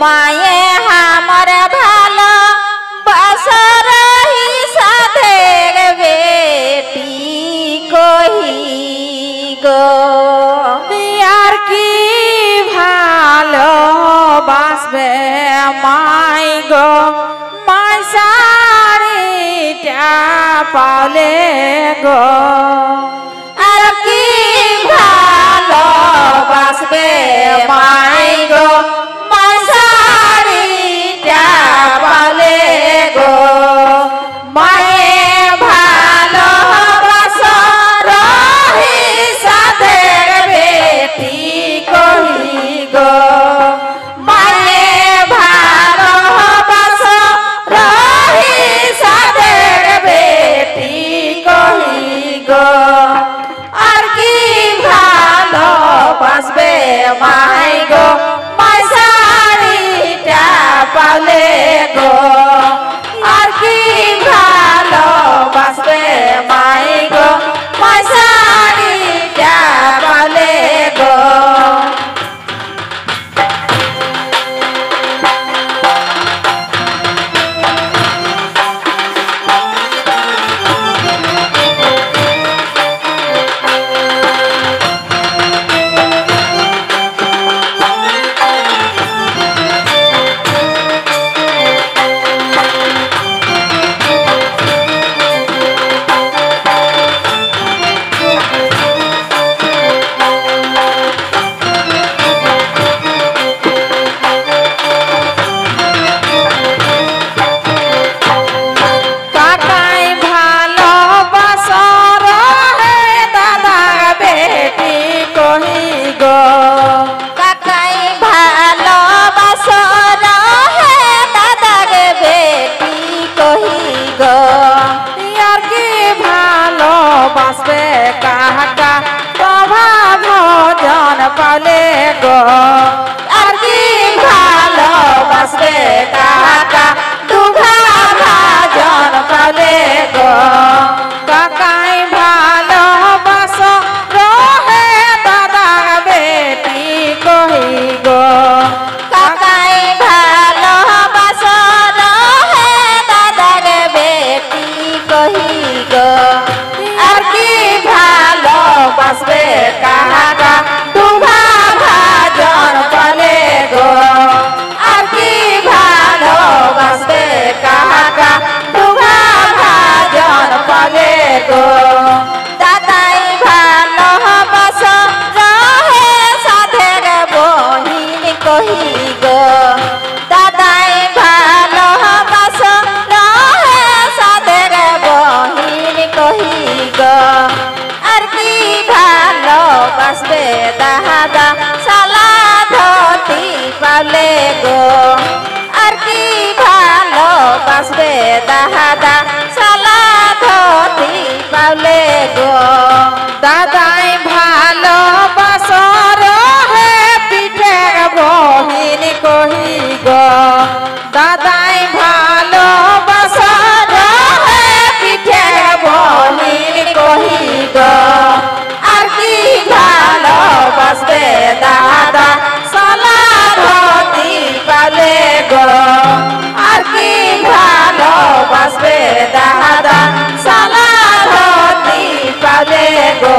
মায়ে আমার ভালো বাসর সাথে বেটি কহি গো আর কি ভালো বাসবে মাই গো মাই শাড়িটা পালে গো আর কি ভালো বাসবে মাই গো মাই শাড়িটা পালে গো মায়ে ভালো বাসর সাথে বেটি কহি গো মায়ে ভালো বাসর সাথে বেটি কহি গো আর কি ভালো বাসবে মাই গো মাই শাড়িটা পালে গো আর কি ভালো বাসবে মাই গো মাই শাড়িটা পালে গো কাকাই ভালো বাসর হে দাদা বেটি কহি গো কাকাই ভালো বাসর হে দাদার বেটি কহি গো আর কি ভালো বাসবে কাকা প্রভা ভজন পালে গো আর কি ভালো বাসবে কাকা দুঘা ভাজন পালে গো কাকাই ভালো বাস রহে দাদা বেটি কহি গো কাকাই ভালো বাসর হে দাদার বেটি কহি গো আর কি ভালো বাসবে কাকা দুঘা ভাজন পালে গো আর কি ভালো বাসবে কাকা দুঘা ভাজন পালে গো দাদাই ভালো বাসর হে সাথে বহিন কহি গো দাদাই ভালো বাসর হে সাথে বহিন কহি গো আর কি ভালো বাসবে দাদা সালা ধতি পালে গো আর কি ভালো বাসবে দাদা সালা ধতি পালে গো দাদাই ভালো বাসর হে পিঠে বহিন কহি গো দাদাই ভালো বাসর হে পিঠে বহিন কহি গো আর কি ভালো বাসবে দাদা সালা ধতি পালে গো আর কি ভালো বাসবে দাদা সালা ধতি পালে গো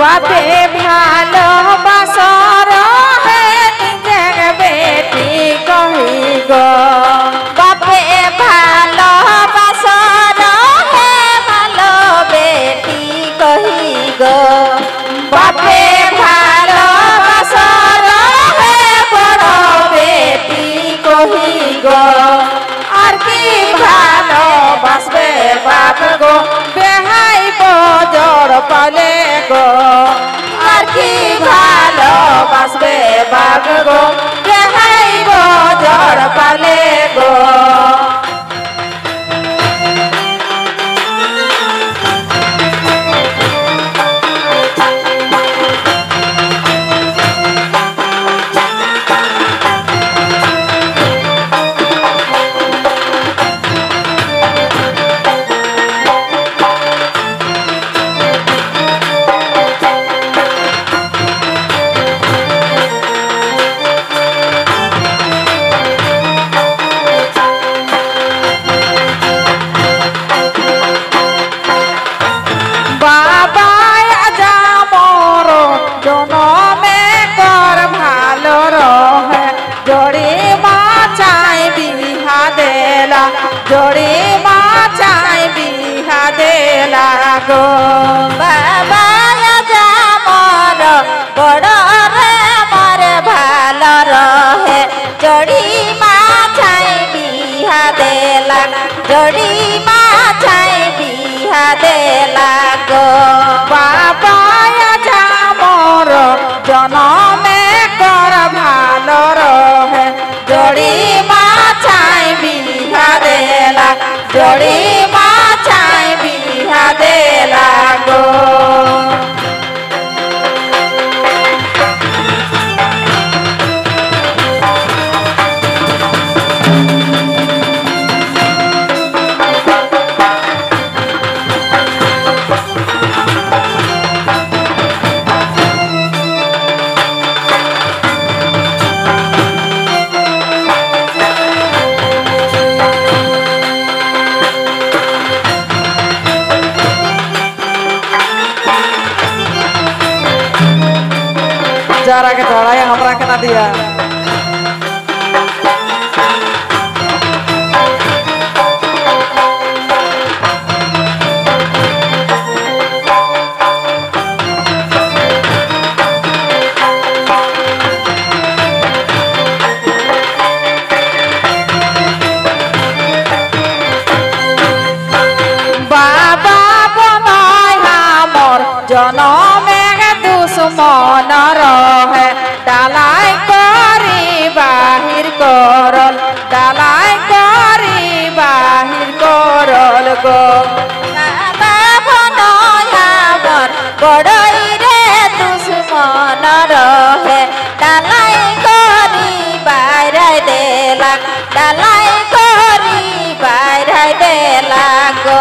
বাপে ভালো বাসর হে নিজের বেটি কহি গো বাপে ভালো বাসর হে ভালো বেটি কহি গো বাপে ভালো বাসর হে বড় বেটি কহি গো আর কি ভালো বাসবে বাপ গো বেহাই বজর পালে গো আর কি ভালো বাসবে বাপ গো রেহাই বজর পালে গো गो बाबा जा मोर बड़ रे मोर भाल रहे जोड़ी माछाई बिहा देला जोड़ी माछाई बिहा देला गो बाबा जा मोर जनमे कर भाल रहे जोड़ी माछाई बिहा देला जोड़ी माछाई बिहा देला गो जरा के चढ़ाई हमरा के ना दिया बाबा बनाय हमर जनमे दुश्मन रहे डालाई करी बाहिर करल डालाई करी बाहिर करल गो बाबा बनायावर बड़ई रे दुश्मन रहे डालाई करी बाहर देला डालाई करी बाहर देला गो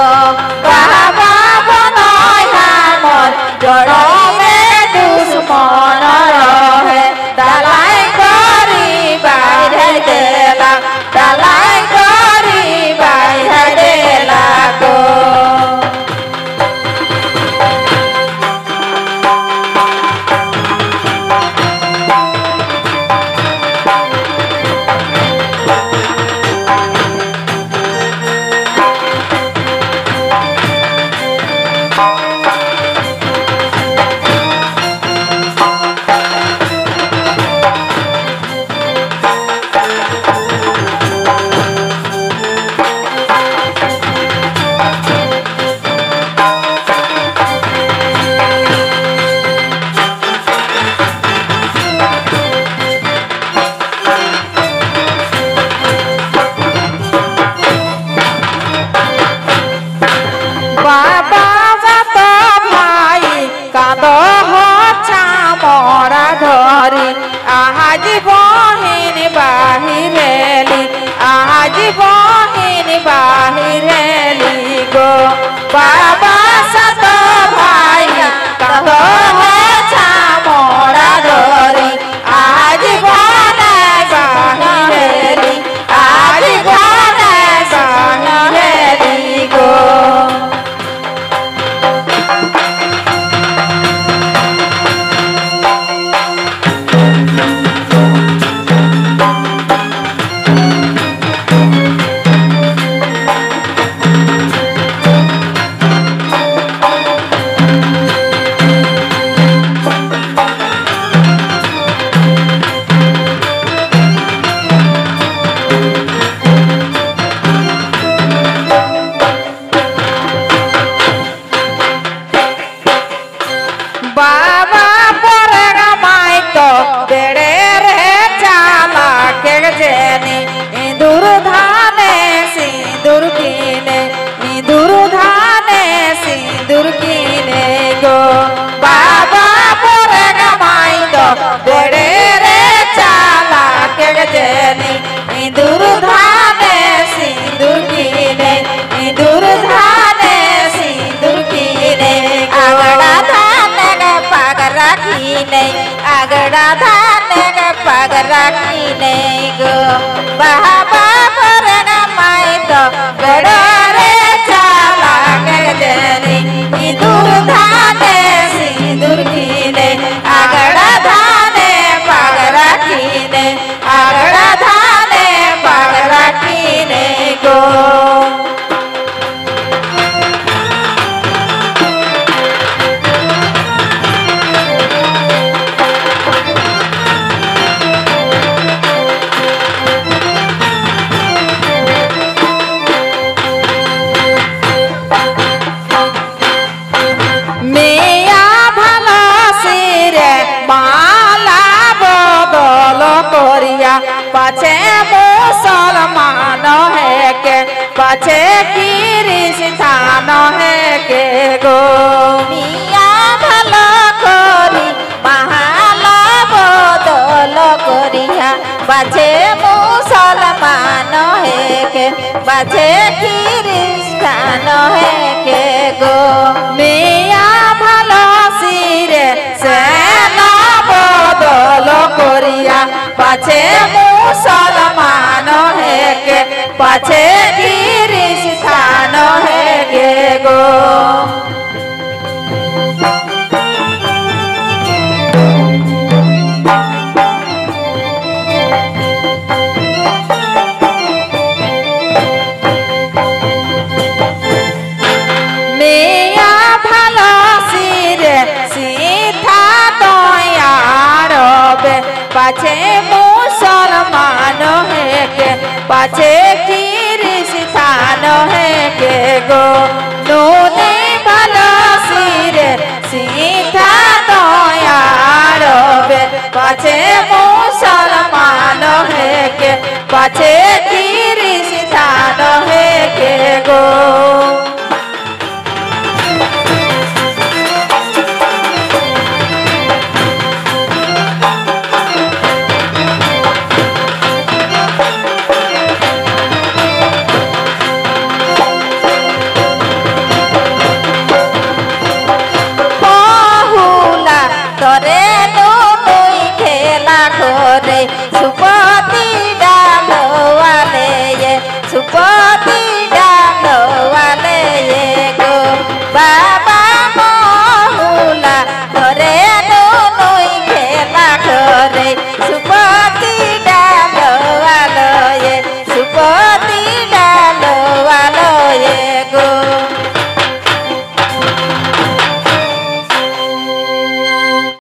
बाबा बनायावर बड़ई दुश्मन रहे डालाई करी बाहर देला डालाई करी बाहर देला गो बाबा जात भाई काद मोरा धरी आज बहिन बाहिरेली आज बहिन बाहिरेली गो बाबा सत भाई काद मोरा धरी आज बहिन बाहिरेली आज बहिन बाहिरेली गो बाबा परेगा माई तो बेड़े रे चाला के जेनी इंदुर धाने सिंदूर कीने इंदुर धाने सिंदूर कीने गो बाबा परेगा माई तो बेड़े रे चाला के जेनी इंदुर धाने सिंदूर कीने इंदुर धाने सिंदूर कीने आगड़ा आगड़ा धान पग रखी गो बाबा पर माई तो गड़ा रे चाला के जनी इंदूर धाने सिंदूर कीने आगड़ा धाने पग रखी आगड़ा धाने पग रखी गो पाछे ख्रिस्तान है के गो মিয়া ভালো করি মাহালা বদল করিয়া বাছে মুসলমান হেকে বাছে খ্রিস্টান হেকে গো मिया भालो सिरे सेना बदल करिया पाछे मुसलमान है के पाछे ख्रिस्तान है के गो मिया भालो सिरे सीता दयार बे पाछे मुसलमान है के पाछे ख्रिस्तान है के गो नूने भालो सिरे सीता दयार बे पाछे मुसलमान है के पाछे ख्रिस्तान है के गो তরে নুই খেলা করে সুপ